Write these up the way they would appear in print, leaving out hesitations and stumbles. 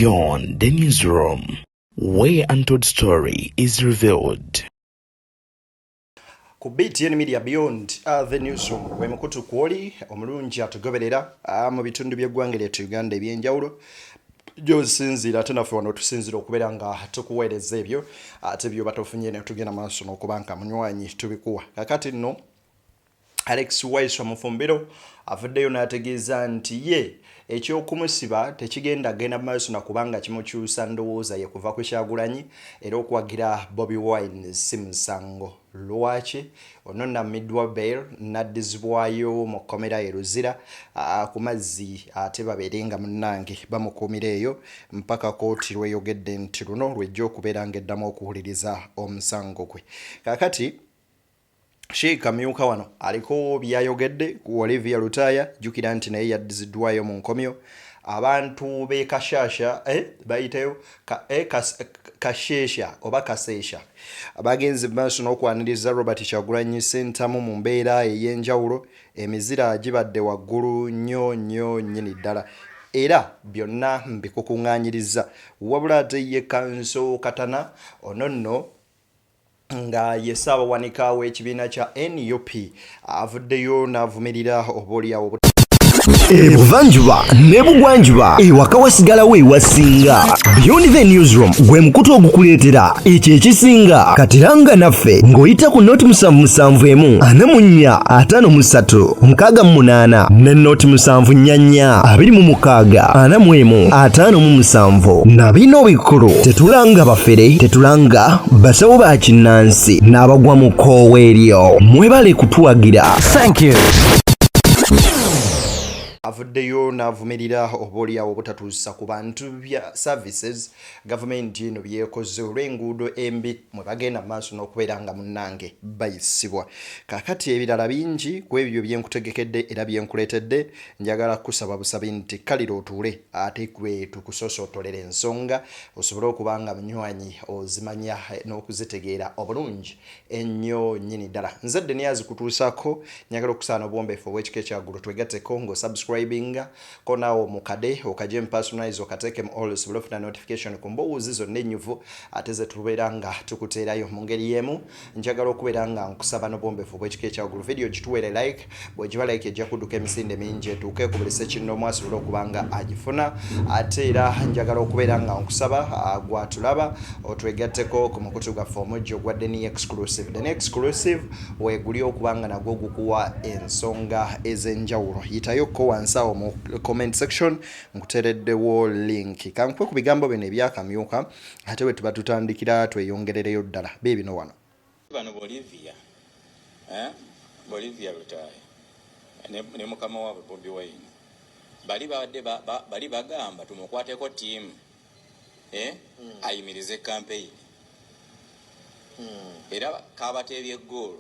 Beyond the newsroom, where untold story is revealed. Ku BTN Media Beyond the newsroom we mukutu kwoli omulungi atugoberera mu bitundu by'eggwanga ly'ettu Uganda ebyenjawulo gy'osinziira ate naffe wano tusinzira okubeera nga tukuweereza ebyo ate byo batofunye ne tugenda maaso n'okuba nka munywanyi tubikuwa. Kakati nno Alex Waiswa Mufumbiro avuddeyo n'ategeeza nti ye ekyokumusiba tekigenda genda maaso na kubanga kimukyusa ndowooza ye kuva ku Kyagulanyi era okwagira Bobi Wine si musango. Lwaki ono namiddwa bail n'addizibwayo mu kkomera e Luzira ku mazzi ate babeerenga munnange bamukuumira eyo mpaka kooti lweyogedde nti luno lwejja okubeera ng'eddamu okuwuliriza omusango gwe. Kakati Sheikh Amyuka wano aliko byayogedde ku Olivia Lutaya jukira nti naye yaddiziddwayo mu nkomyo. Abantu be Kashesher bayiteyo Kashesher oba Kashesher abagenzi maaso n'okwaniriza Robert Kyagulanyi Ssentamu mu mbeera ey'enjawulo emizira gibadde waggulu nnyo nnyini ddala era byonna mbikukuŋŋaanyiriza wabula ate ye Kanso Katana ono nno nga yesaba wanika w'ekibiina kya NUP avuddeyo n'avumirira oboolyawo Ebuvanjuba n'ebugwanjuba ewaka wasigalawo ewasinga. Beyond the newsroom gwe mukutu ogukuleetera ekyo ekisinga katiranga naffe ng'oyita ku noti 774 ne noti 744 na bino bikulu tetulanga bafere tetulanga basawo ba kinnansi n'abagwa mu kkoowa eryo mwebale kutuwagira. Thank you. avuddeyo n'avumirira oboolyawo obutatuusa ku bantu bya services gavumenti eno byekoze olw'enguudo embi mwe bagenda maaso n'okubeera nga munnange bayisibwa. Kakati ebirala bingi ku ebyo byenkutegekedde era byenkuleetedde njagala kusaba busabi nti kalira otuule ate gwe tukusosootolera ensonga osobole okuba nga munywanyi ozimanya n'okuzitegeera obulungi ennyo nnyini ddala. Nzadde niyazikutuusako njagala okusaana obwombeefu obw'ekika ekyagulu twegatteko ng'osubscribinga ko naawe mukade okaje personalize okateke mu all osobole ofuna notification ku mboozi zonna ennyuvu ate ze tubeera nga tukuteerayo mu ngeri y'emu. Njagala okubeera nga nkusaba n'obwombeefu obw'ekika ekyagulu video gituweere like bw'egiba like ejja kudduka emisinde mingi etuuke ku buli sekinno omwasobola okuba nga agifuna ate era njagala okubeera nga nkusaba gwatulaba otwegatteko ku mukutu gwaffe omujjo gwa Deni Exclusive. Deni Exclusive weeguli okuba nga nagwo gukuwa ensonga ez'enjawulo. Yitayo ko wansawo mu comment section nkuteereddewo link. Kankwe ku bigambo bino ebyakamyuka ate bwe tuba tutandikira tweyongerereyo ddala beebino wano. Bano Bolivia Lutaya ne mukama waabwe Bobi Wine bali bagamba tumukwateko tiimu ayimirize campaign era kabateebye eggoolo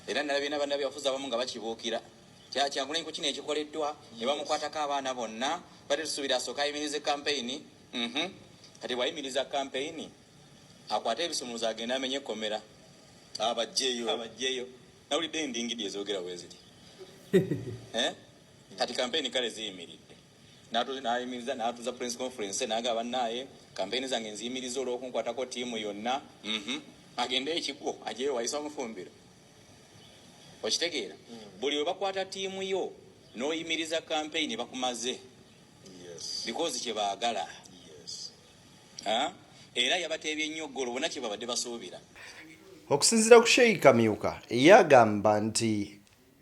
era nalabye n'abanna byafuza abamu nga bakibuukira Kyagulanyi ku kino ekikoleddwa ne bamukwatako abaana bonna bate tusuubira asooka ayimirize campaign kati bwayimiriza campaign akwate ebisumuluzo agenda amenye ekkomera abajjeyo nawulidde endingidi ezoogera weeziri kati campaign kale ziyimiridde n'ayimiriza n'atuza press conference n'agamba bannaye campaign zange nziyimiriza olw'okunkwatako tiimu yonna agende ekigwo ajeyo Waiswa Mufumbiro okitegeera buli we bakwata tiimu yo n'oyimiriza campaign bakumaze because kye baagala era yabateebye nnyo ggolo bonna kye babadde basuubira. Okusinziira ku Sheikh Amyuka yagamba nti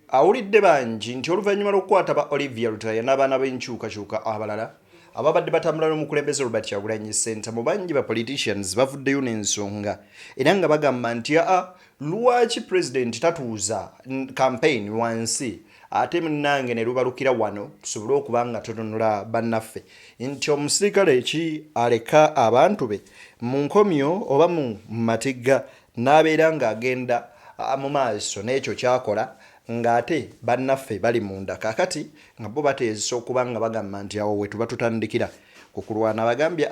awulidde bangi nti oluvannyuma lw'okukwata ba Olivia Lutaya n'abaana b'enkyukakyuka abalala ababadde batambula n'omukulembeze Robert Kyagulanyi Ssentamu bangi ba politicians bavuddeyo n'ensonga era nga bagamba nti lwaki president tatuuza campaign wansi ate munnange ne lubalukira wano tusobole okuba nga tutunula bannaffe nti omusirikale ki aleka abantu be mu nkomyo oba mu matigga n'abeera ng'agenda mu maaso n'ekyo kyakola ng'ate bannaffe bali munda. Kakati nga bo bateesa okuba nga bagamba nti awo we tuba tutandikira ku kulwana. Bagambye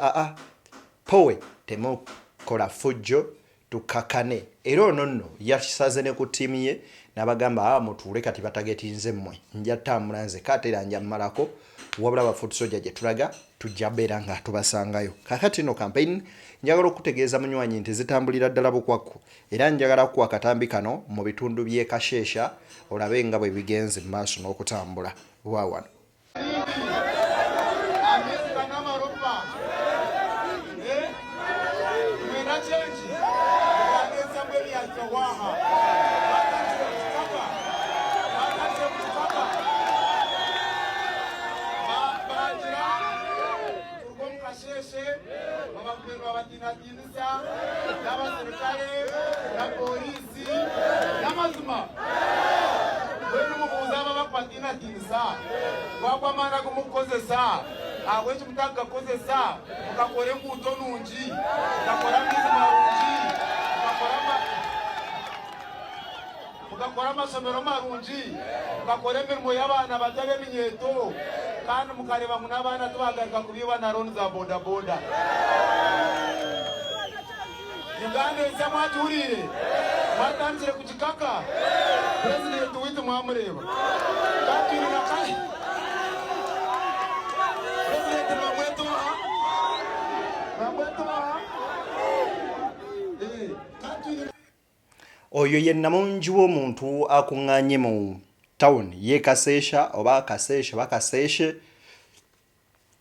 powe temukola fujjo tukakane era ono nno yasaze ne ku ttiimu ye n'abagamba mutuule kati batagetinze mmwe nja tambula nze kaatera nja mmalako wabula bafuuti soja gye tulaga tujja beera nga tubasangayo. Kakati ino campaign njagala okutegeeza munywanyi nti zitambulira ddala bukwakku era njagala kuwa akatambi kano mu bitundu by'e Kashesher olabe nga bwe bigenze mu maaso n'okutambula waawano. mukakora amasomero marungi mukakora emirimo y'abaana bato b'eminyeto kandi mukareba mu n'abaana tubagarika kubiba na roni za bodaboda. Uganda eza mwatulire mwatandikire ku kikaka president witu mwamureba katwiri na kai president mwamwetoha oyo ye namungi w'omuntu akuŋŋaanye mu town ye Kashesher oba Kashesher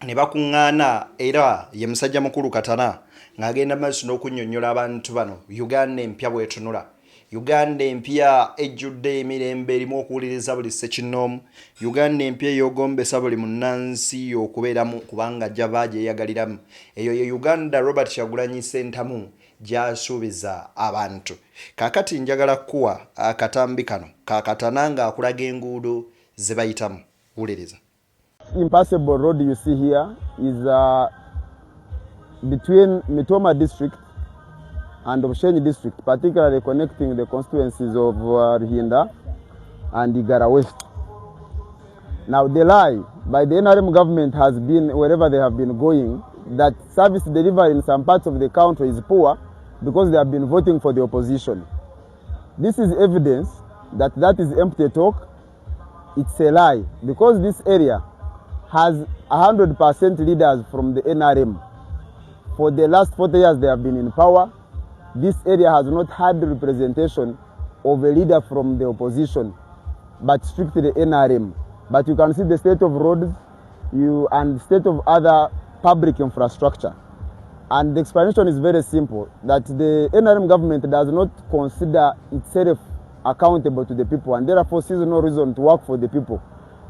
ne bakuŋŋaana era ye musajja mukulu Katana ng'agenda maaso n'okunnyonnyola abantu bano Uganda empya bw'etunula. Uganda empya ejjudde emirembe erimu okuwuliriza buli ssekinnoomu. Uganda empya ey'ogombesa buli munnansi okubeeramu kubanga jaba gyeyagaliramu. Eyo ye Uganda Robert Kyagulanyi Ssentamu gy'asuubiza abantu. Kaakati njagala kuwa akatambi kano Katana ng'akulaga enguudo ze bayitamu. Wuliriza. Impassable road you see here is between Mitoma district and Obshenyi district, particularly connecting the constituencies of Ruhinda and Igara West. Now the lie by the NRM government has been, wherever they have been going, that service delivery in some parts of the country is poor because they have been voting for the opposition. This is evidence that that is empty talk. It's a lie because this area has 100% leaders from the NRM. For the last 40 years they have been in power. This area has not had the representation of a leader from the opposition, but strictly the NRM. But you can see the state of roads and state of other public infrastructure. And the explanation is very simple, that the NRM government does not consider itself accountable to the people and therefore sees no reason to work for the people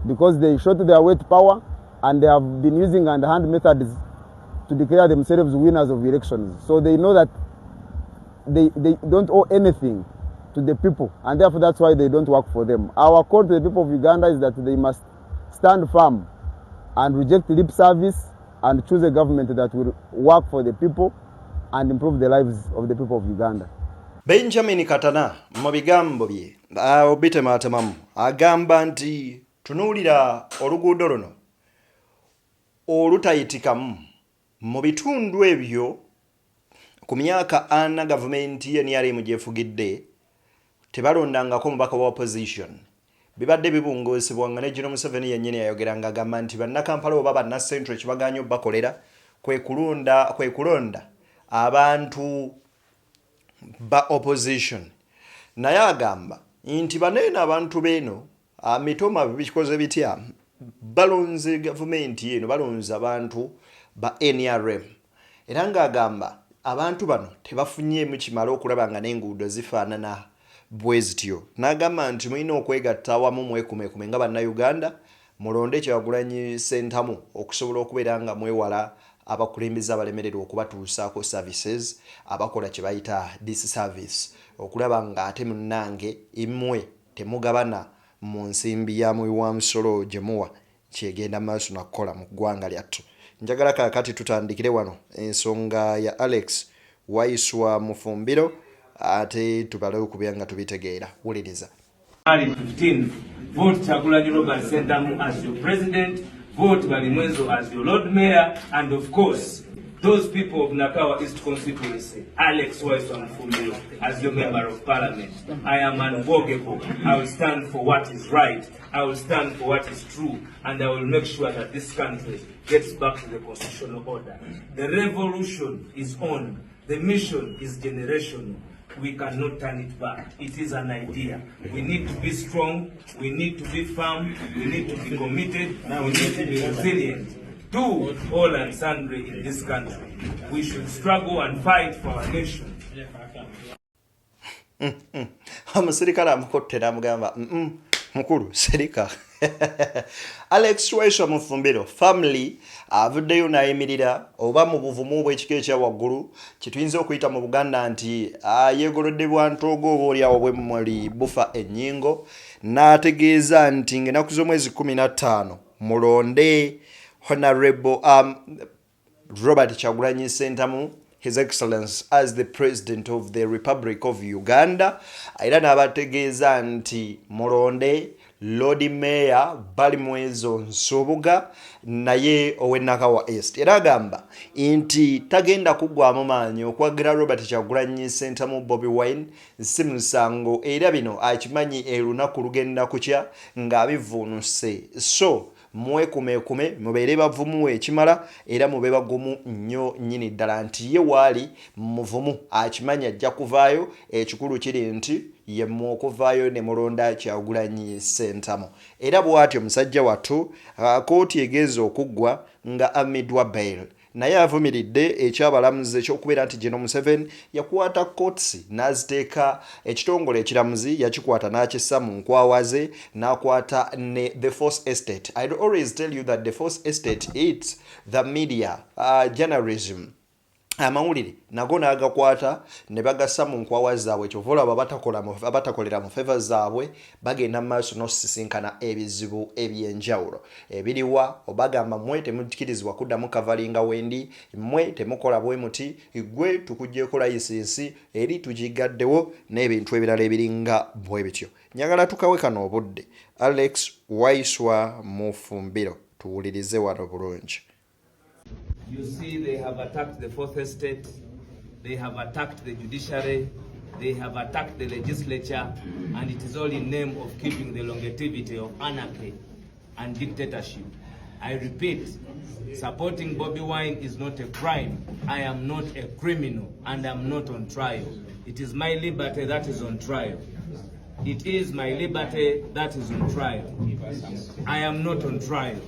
because they shot their weight power and they have been using underhand methods to declare themselves winners of elections. So they know that they don't owe anything to the people and therefore that's why they don't work for them. Our call to the people of Uganda is that they must stand firm and reject lip service and choose a government that will work for the people and improve the lives of the people of Uganda. Benjamin Katana mu bigambo bye obitematemamu agamba nti tunuulira oluguudo luno olutayitikamu mu bitundu ebyo ku myaka 4 gavumenti ye NRM gyefugidde tebalondangako mubaka wa opposition. Bibadde bibungoosebwa nga ne General Museveni yennyini yayogeranga agamba nti bannakampala oba bannasentro ekibaganya bakolera kwe kulonda abantu ba opposition. Naye agamba nti banene abantu beno Mitoma bikoze bitya balonze gavumenti eno balonze abantu ba NRM. Era ng'agamba abantu bano tebafunyeemu kimala okulaba nga n'enguudo zifaanana bwezityo. N'agamba nti mulina okwegatta awamu mwekume nga bannayuganda mulonde Kyagulanyi Ssentamu okusobola okubeera nga mwewala abakulembeze abalemererwa okubatuusaako services abakola kye bayita disservice okulaba nga ate munnange imwe temugabana mu nsimbi ya muwi wa musolo gye muwa kyegenda maaso nakukola mu ggwanga lyattu. Njagala kaakati tutandikire wano ensonga ya Alex Waiswa Mufumbiro ate tubalewo kubya nga tubitegeera. Wuliriza. 15 vote Kyagulanyi Robert Ssentamu as your president, vote Balimwenzo as your Lord Mayor, and of course those people of Nakawa East constituency, Alex Waiswa Mufumbiro, as your member of parliament, I am unbogable. I will stand for what is right. I will stand for what is true, and I will make sure that this country gets back to the constitutional order. The revolution is on. The mission is generational. We cannot turn it back. It is an idea. We need to be strong. We need to be firm. We need to be committed. We need to be resilient. Do all and sundry in this country. We should struggle and fight for our nation. Omusirikale amukotte n'amugamba mukulu serika. Alex Waiswa Mufumbiro family avuddeyo n'ayimirira oba mu buvumu bw'ekika ekya waggulu kituyinza okuyita mu Buganda nti yeegolodde bwantoogo oboolyawo bwe muli bufa ennyingo n'ategeeza nti ng'ennaku z'omwezi 15 mulonde Honorable Robert Kyagulanyi Ssentamu, His Excellency, as the President of the Republic of Uganda. Era n'abategeeza nti mulonde Lord Mayor Balimwezo Nsubuga naye ow'Enakawa East. Era agamba nti tagenda kuggwamu maanyi okwagira Robert Kyagulanyi Ssentamu Bobi Wine si musango era bino akimanyi erunaku lugenda kukya ng'abivuunuse. So mwekume mubeere bavumu ekimala era mube bagumu nnyo nnyini ddala nti ye waali muvumu akimanyi ajja kuvaayo ekikulu kiri nti ye mwokuvaayo ne mulonda Kyagulanyi Ssentamu. Era bw'atyo musajja wattu kooti egeza okuggwa nga amidwa bail naye avumiridde ekyabalamuzi ekyokubeera nti General Museveni yakwata courts n'aziteeka ekitongole ekiramuzi yakikwata n'akissa mu nkwawaze n'akwata ne the Force Estate. I always tell you that the Force Estate is the media journalism. Amawulire nago n'agakwata ne bagassa mu nkwawa zaabwe kyovola abatakolera mu favor zaabwe bagenda maaso n'osisinkana ebizibu ebyenjawulo ebiriwa obagamba mmwe temukirizibwa kuddamu kavalinga wendi mmwe temukola bwe muti gwe tukuggyeko layisinsi eri tugigaddewo n'ebintu ebirala ebiringa bwe bityo. Njagala tukawe kano obudde. Alex Waiswa Mufumbiro tuwulirize wano bulungi. You see, they have attacked the Fourth Estate, they have attacked the judiciary, they have attacked the legislature, and it is all in name of keeping the longevity of anarchy and dictatorship. I repeat, supporting Bobi Wine is not a crime. I am not a criminal, and I'm not on trial. It is my liberty that is on trial. It is my liberty that is on trial. I am not on trial.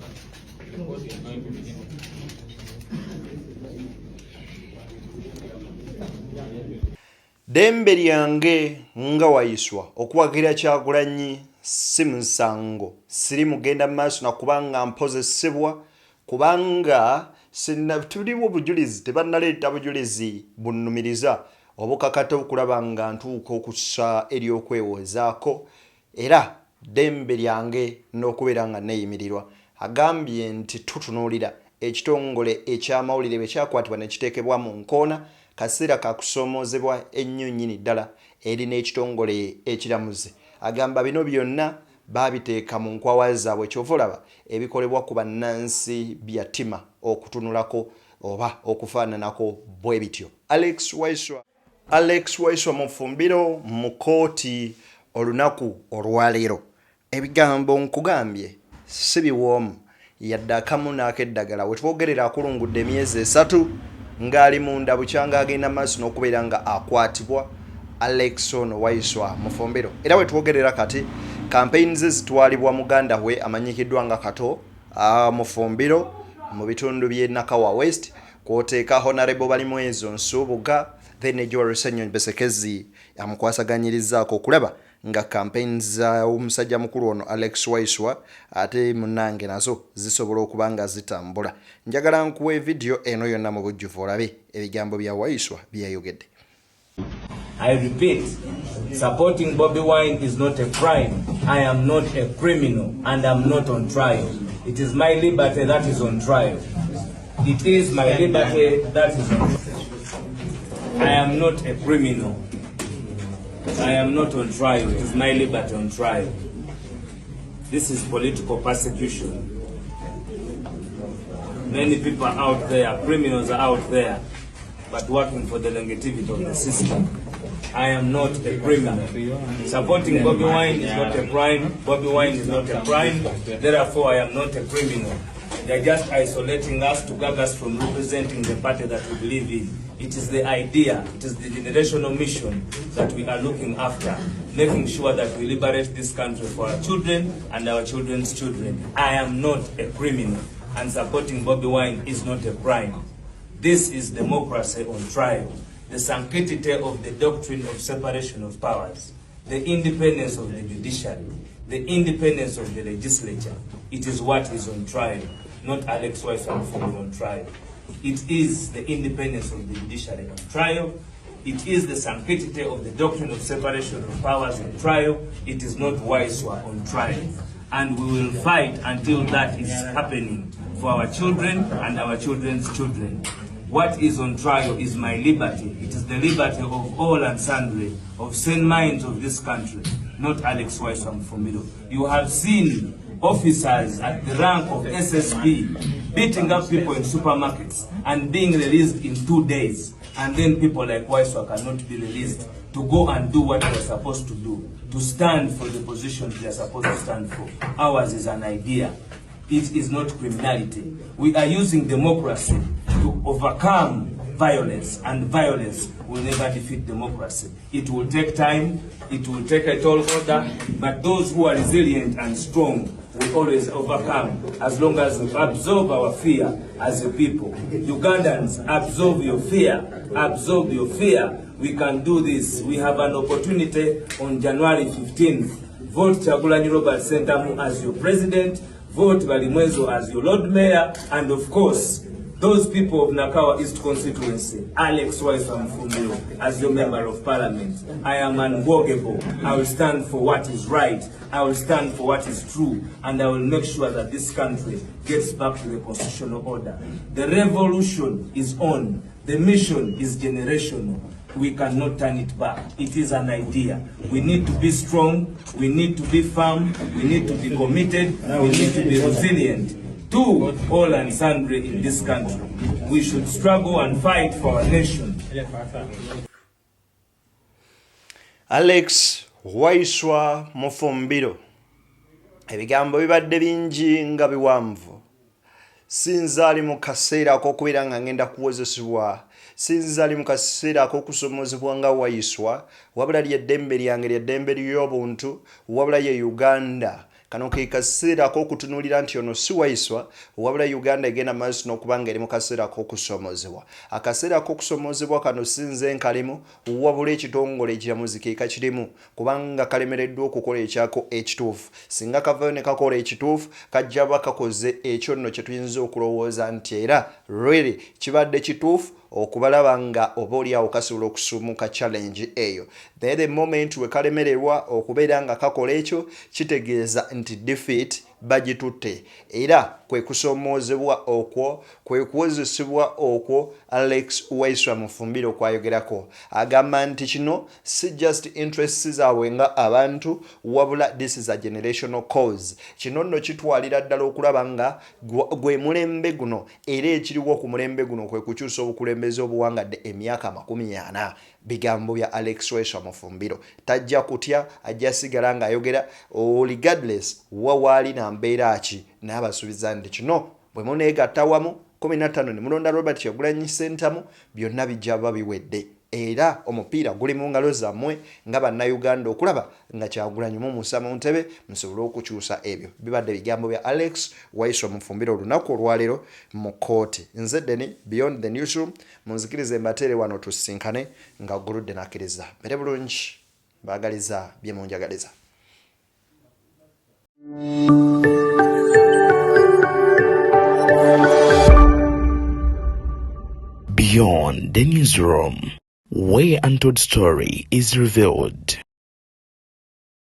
Dembe lyange nga Waiswa okuwagira Kyagulanyi si musango siri mugenda maaso na kubanga mpozesebwa kubanga tuliwo obujulizi tebannaleeta bujulizi bunnumiriza obukakata okulaba nga ntuuka okussa eri okwewozaako era dembe lyange n'okubeera nga neeyimirirwa. Agambye nti tutunuulira ekitongole ekyamawulire bwe kyakwatibwa ne kiteekebwa mu nkoona kaseera kakusoomozebwa ennyo nnyini ddala eri n'ekitongole ekiramuzi. Agamba bino byonna baabiteeka mu nkwawa zaabwe kyova olaba ebikolebwa ku bannansi byatima okutunulako oba okufaananako bwe bityo. Alex Waiswa Mufumbiro mu kooti olunaku olwaleero. Ebigambo nkugambye si biwoomu yadde akamu n'akeddagala we twogerera akulungudde emyezi 3 ng'ali munda bukyanga agenda maaso n'okubeera nga akwatibwa Alex Waiswa Mufumbiro. Era we twogerera kati campaigns zitwalibwa muganda we amanyikiddwa nga Kato Mufumbiro mu bitundu by'e Nakawa West kwoteeka Honorable Balimwezo Nsubuga then Ejwa Rusenyo Besekezi amukwasaganyirizaako okulaba nga campaigns za omusajja mukulu ono Alex Waiswa ate munange nazo zisobola okuba nga zitambula. Njagala nkuwe video eno yonna mu bujjuvu olabe ebigambo bya Waiswa byayogedde. I repeat, supporting Bobi Wine is not a crime. I am not a criminal, and I'm not on trial. It is my liberty that is on trial. It is my liberty that is on trial. I am not a criminal. I am not on trial. It is my liberty on trial. This is political persecution. Many people are out there, criminals are out there, but working for the negativity of the system. I am not a criminal. Supporting Bobi Wine is not a crime. Bobi Wine is not a crime. Therefore, I am not a criminal. They are just isolating us to gag us from representing the party that we believe in. It is the idea, it is the generational mission that we are looking after, making sure that we liberate this country for our children and our children's children. I am not a criminal, and supporting Bobi Wine is not a crime. This is democracy on trial. The sanctity of the doctrine of separation of powers, the independence of the judiciary, the independence of the legislature. It is what is on trial, not Waiswa Mufumbiro on trial. It is the independence of the judiciary on trial. It is the sanctity of the doctrine of separation of powers on trial. It is not Waiswa on trial. And we will fight until that is happening for our children and our children's children. What is on trial is my liberty. It is the liberty of all and sundry, of sane minds of this country, not Waiswa Mufumbiro. You have seen officers at the rank of SSP beating up people in supermarkets and being released in 2 days. And then people like Waiswa cannot be released to go and do what they are supposed to do, to stand for the positions they are supposed to stand for. Ours is an idea. It is not criminality. We are using democracy to overcome violence, and violence will never defeat democracy. It will take time, it will take a tall order, but those who are resilient and strong will always overcome, as long as we absorb our fear as a people. Ugandans, absorb your fear, absorb your fear. We can do this. We have an opportunity on January 15th. Vote Kyagulanyi Robert Sentamu as your president, vote Balimwezo as your Lord Mayor, and of course, those people of Nakawa East constituency, Waiswa Mufumbiro as your member of parliament. I am unwalkable. I will stand for what is right. I will stand for what is true. And I will make sure that this country gets back to the constitutional order. The revolution is on. The mission is generational. We cannot turn it back. It is an idea. We need to be strong. We need to be firm. We need to be committed. We need to be resilient to all and sundry in this country. We should struggle and fight for our nation. Waiswa Mufumbiro. Ebigambo bibadde bingi nga biwanvu. Sinzali mu kaseera ak'okubeera nga ngenda kuwozesebwa. Sinzali mu kaseera ak'okusomozebwa nga Waiswa. Wabula ly'eddembe lyange ly'eddembe ly'obuntu. Wabula ye Uganda. Kano ke kaseera ak'okutunuulira nti ono si Waiswa, wabula Uganda egenda maaso n'okubanga eri mu kaseera ak'okusomozebwa. Akaseera ak'okusomozebwa kano sinze nkalimu, wabula ekitongole ekiramuzi ke kakirimu, kubanga kalemereddwa okukola ekyako ekituufu. Singa kavayo ne kakola ekituufu, kajja bakakoze ekyo nno kye tuyinza okulowooza nti era really kibadde kituufu okubalaba nga oba oliawo kasobola okusumuka challenge eyo. The moment we kalemererwa okubeera nga kakola ekyo kitegeeza nti defeat bagitutte. Era kwe kusomoozebwa okwo, kwe kuwozesebwa okwo Waiswa Mufumbiro kwayogerako. Agamba nti kino si just interests zaabwe nga abantu, wabula this is a generational cause. Kino nno kitwalira ddala okulaba nga gwe mulembe guno era ekiriwo ku mulembe guno kwe kukyusa obukulembeze obuwangadde emyaka 40. Bigambo bya Waiswa Mufumbiro. Tajja kutya, ajja sigala nga ayogera regardless wawaali na mbeera ki, n'abasuubiza nti kino bwe muneegatta wamu 15 ne mulonda Robert Kyagulanyi Ssentamu byonna bijja biwedde. Era omupiira guli mu ngalo zammwe nga bannayuganda okulaba nga Kyagulanyi mumusa mu ntebe musobole okukyusa ebyo. Bibadde bigambo bya Waiswa Mufumbiro olunaku olwaleero mu kooti. Nze Deni Beyond the Newsroom, munzikirize mbateere wano tusinkane nga guludde nakkiriza. Mere bulungi, baagaliza bye munjagaliza. Beyond the Newsroom, where untold story is revealed.